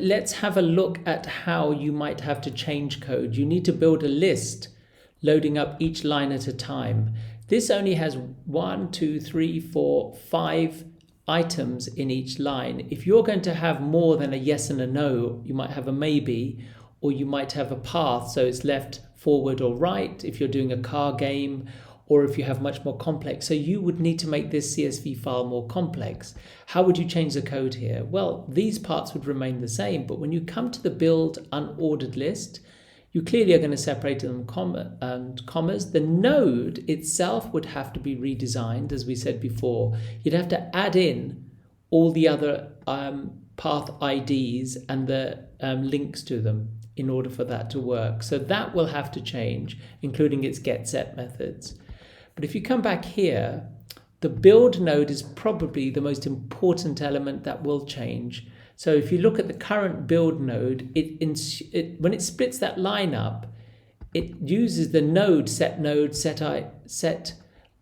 Let's have a look at how you might have to change code. You need to build a list loading up each line at a time. This only has 1, 2, 3, 4, 5 items in each line. If you're going to have more than a yes and a no, you might have a maybe, or you might have a path, so it's left, forward or right if you're doing a car game, or if you have much more complex. So you would need to make this CSV file more complex. How would you change the code here? Well, these parts would remain the same, but when you come to the build unordered list, you clearly are going to separate them and commas. The node itself would have to be redesigned, as we said before. You'd have to add in all the other path IDs and the links to them in order for that to work. So that will have to change, including its get set methods. But if you come back here, the build node is probably the most important element that will change. So if you look at the current build node, when it splits that line up, it uses the node, set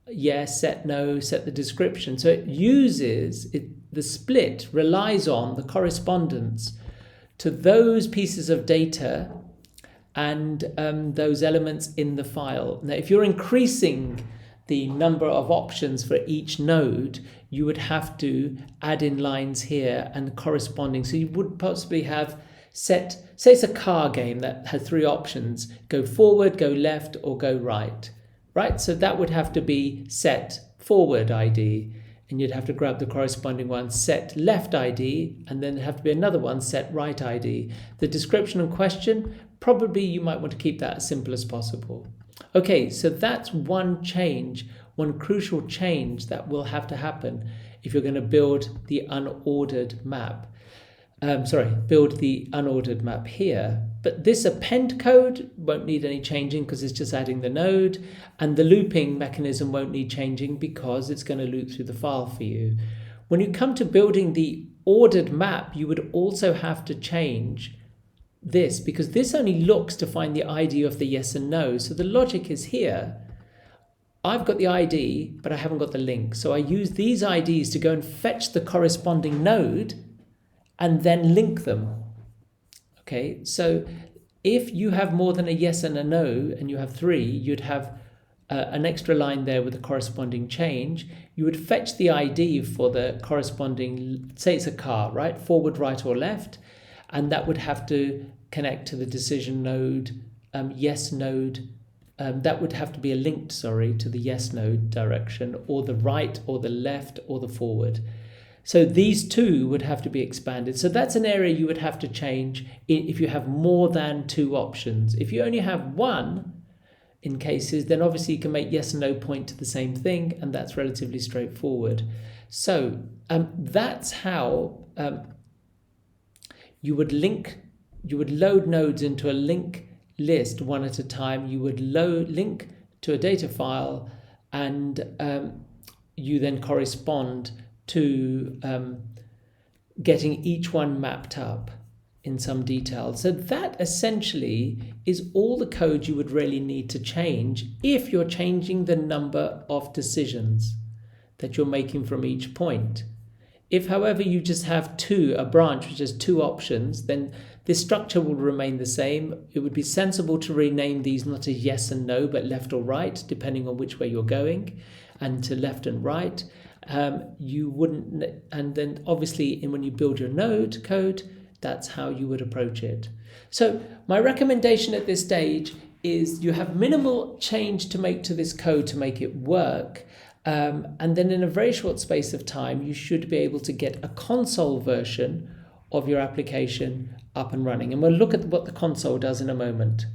yes, set no, set the description. So it uses, the split relies on the correspondence to those pieces of data and those elements in the file. Now, if you're increasing the number of options for each node, you would have to add in lines here and corresponding. So you would possibly have say it's a car game that has 3 options: go forward, go left, or go right. Right? So that would have to be set forward ID, and you'd have to grab the corresponding one, set left ID, and then there'd have to be another one, set right ID. The description and question, probably you might want to keep that as simple as possible. Okay, so that's one change, one crucial change that will have to happen if you're going to build the unordered map. Build the unordered map here. But this append code won't need any changing because it's just adding the node, and the looping mechanism won't need changing because it's going to loop through the file for you. When you come to building the ordered map, you would also have to change this, because this only looks to find the ID of the yes and no. So the logic is here. I've got the ID, but I haven't got the link. So I use these IDs to go and fetch the corresponding node and then link them. Okay, so if you have more than a yes and a no, and you have 3, you'd have an extra line there with a corresponding change. You would fetch the ID for the corresponding, say it's a car, right? Forward, right, or left. And that would have to connect to the decision node, yes node. That would have to be linked, to the yes node direction, or the right, or the left, or the forward. So these 2 would have to be expanded. So that's an area you would have to change if you have more than 2 options. If you only have 1 in cases, then obviously you can make yes and no point to the same thing, and that's relatively straightforward. So that's how you would load nodes into a link list one at a time. You would link to a data file, and you then correspond to getting each one mapped up in some detail. So that essentially is all the code you would really need to change if you're changing the number of decisions that you're making from each point. If, however, you just have a branch which has 2 options, then this structure will remain the same. It would be sensible to rename these not as yes and no, but left or right, depending on which way you're going, and to left and right. You wouldn't, and then obviously when you build your node code, that's how you would approach it. So my recommendation at this stage is you have minimal change to make to this code to make it work. And then in a very short space of time, you should be able to get a console version of your application up and running. And we'll look at what the console does in a moment.